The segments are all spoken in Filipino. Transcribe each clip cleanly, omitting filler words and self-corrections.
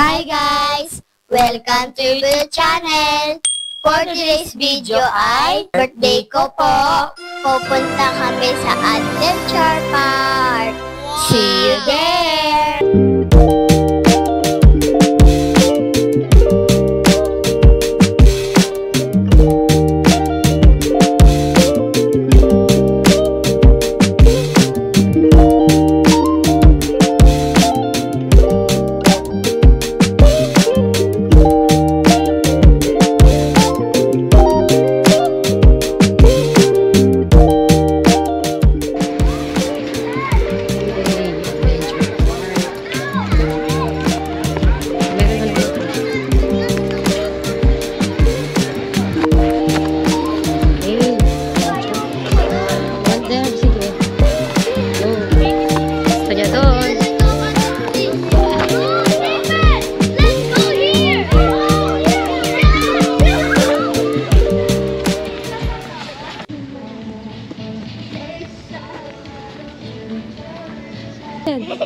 Hi guys! Welcome to the channel! For today's video ay birthday ko po. Pupunta kami sa Adventure Park. See you there!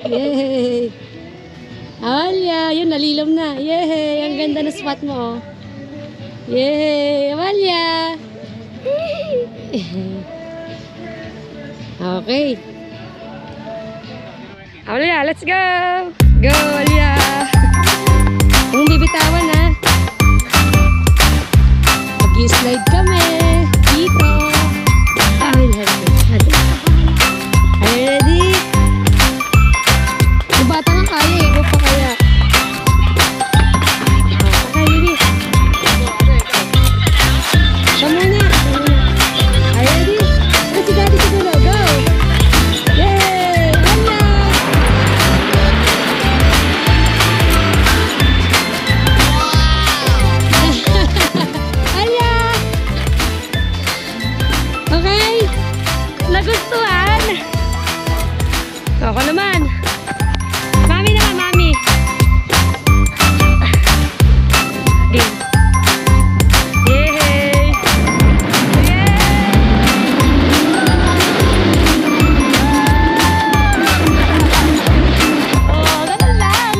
Yay! Amalia, yun, nalilom na. Yay! Ang ganda na spot mo. Yay! Amalia! Okay. Amalia, let's go! Go, Amalia! Kung bibitawan ha. Mag-slide kami. Dito. Ready? Bata nga kaya eh. Go pa kaya. Okay, baby. Come on na. Are you ready? Let's go, daddy, go. Go! Yay! Anya! Anya! Okay? Nagustuhan? Ako naman. Mami naman, mami. Game. Yay! Yay! Oh, ganun lang.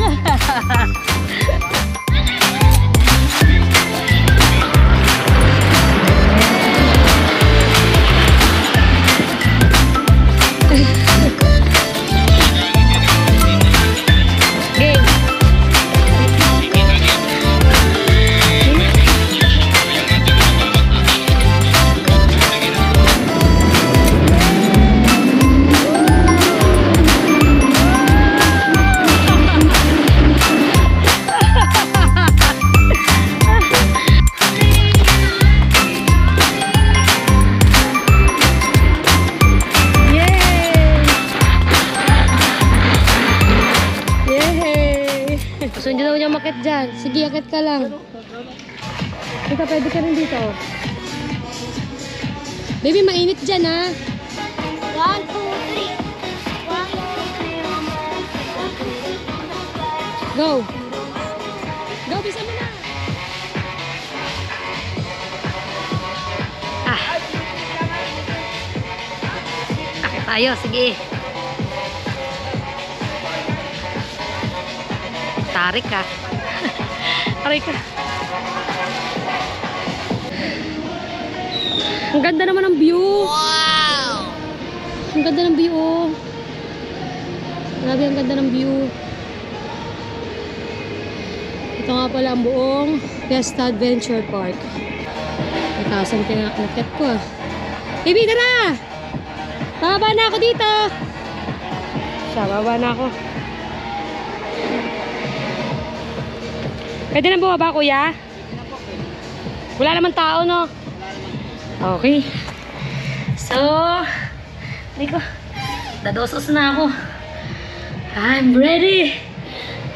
Gusto nyo daw niya makit dyan. Sige, akit ka lang. Ika, pwede ka rin dito. Baby, mainit dyan ha. 1, 2, 3. 1, 2, 3. Go. Go, bisa mo na. Akit tayo, sige. Tarik ka. Tarik ka. Ang ganda naman ng view. Wow! Ang ganda ng view. Oh. Grabe, ang ganda ng view. Ito nga pala ang buong Fiesta Adventure Park. Itasan ka na nakit ko ah. Baby, tara! Bababa na ako dito. Siya, bababa na ako. Pwede na bumaba, kuya? Wala naman tao, no? Okay. So, hindi ko. Dadosos na ako. I'm ready.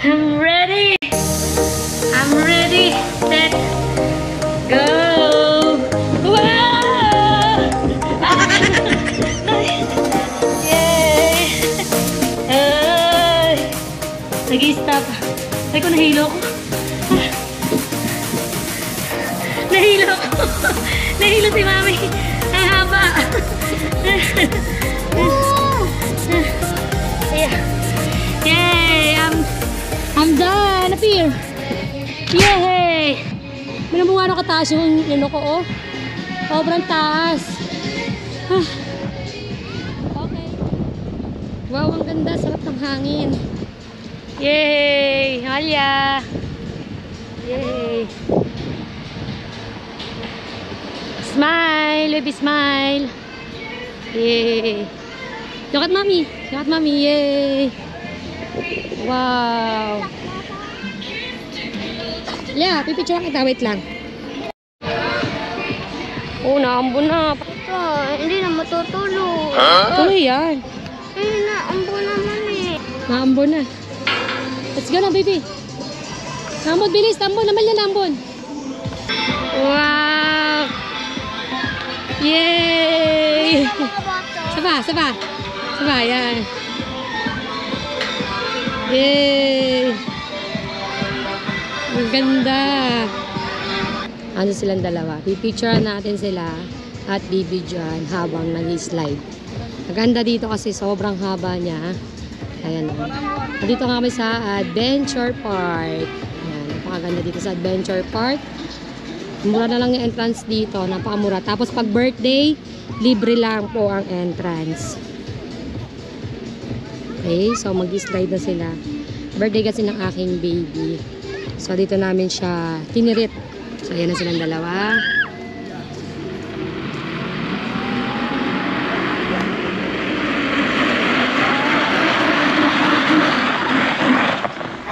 I'm ready. I'm ready. Set. Go. Wow! Yay! Ay! Nag-i-stop. Ay ko, nahilo ko. Nahilo ko. Nahilo si mami. Ang haba. Yeah. Yay! I'm done. Up here. Yay! May mo nga kataas yung ano ko, oh. Sobrang taas. Ah. Okay. Wow, ang ganda. Sarap ng hangin. Yay! Halya! Yay! Smile! Baby, smile! Yay! Look at mommy! Look at mommy! Yay! Wow! Yeah, pipicture kita. Wait lang. Oh, naambon na. Ito, hindi na matutulog. Tuloy yan. Naambo naman eh. Naambon na. Let's go na, baby. Nambon, bilis. Nambon. Naman yan, nambon. Wow! Yay! Saba, saba. Saba, yan. Yay! Ang ganda. Ano silang dalawa? Pipicturean natin sila at bibidyoan habang nag-slide. Maganda dito kasi sobrang haba niya. Ayan. Dito nga kami sa Adventure Park. Ayan. Napakaganda dito sa Adventure Park. Mura na lang yung entrance dito. Napakamura. Tapos pag birthday, libre lang po ang entrance. Okay. So mag-slide na sila. Birthday kasi ng aking baby. So dito namin siya tinirit. So ayan na silang dalawa.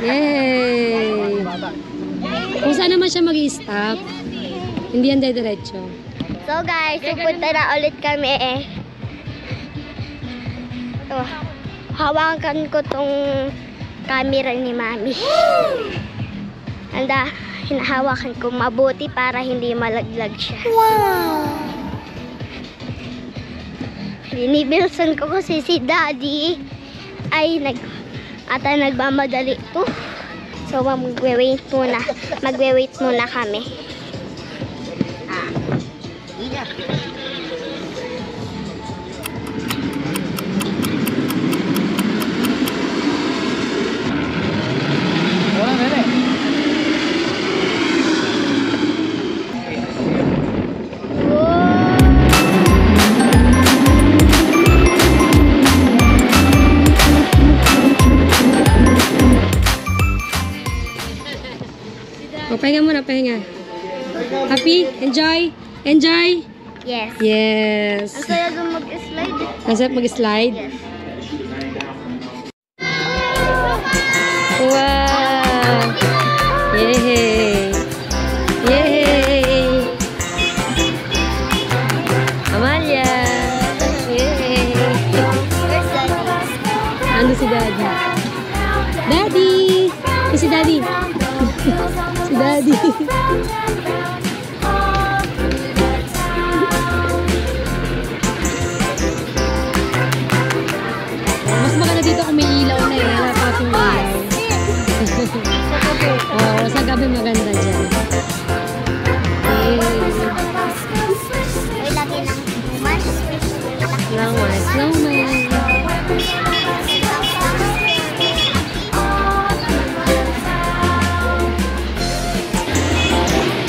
Yay! Kung saan naman siya mag-i-stop, hindi yan diretso. So guys, pupunta na ulit kami eh. Oh, hawakan ko tong camera ni Mami. Anda, hinahawakan ko mabuti para hindi malaglag siya. Wow! Binibilsan ko kasi si Daddy ay nagmamadali to. So magwe-wait muna. Magwe-wait muna kami. O, pahinga muna, pahinga. Happy? Enjoy? Enjoy? Yes. Yes. Ang saya doon mag-slide. Ang sarap mag-slide? Yes. Wow! Yay! Yay! Amalia! Yay! Where's Daddy? Ano si Daddy? Daddy! Si Daddy! Si Daddy! Mas maganda dito kung may ilaw na eh. Wala pa kasing ilaw. Oo, sa gabi maganda dyan. Yay! May lagi ng mas. Snowman, snowman.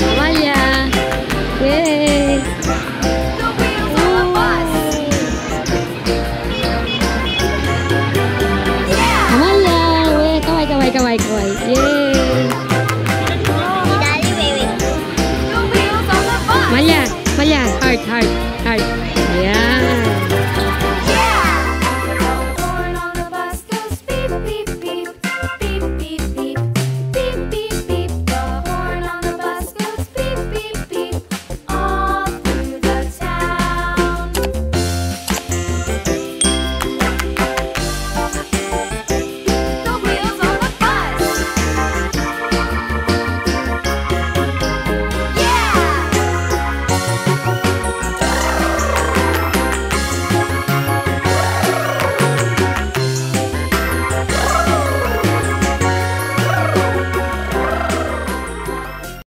Amalia! Yay! Amalia! Weh, kaway, kaway, kaway, kaway. Yay! Si Daddy, wait. Amalia! Amalia! Heart, heart, heart. Yeah!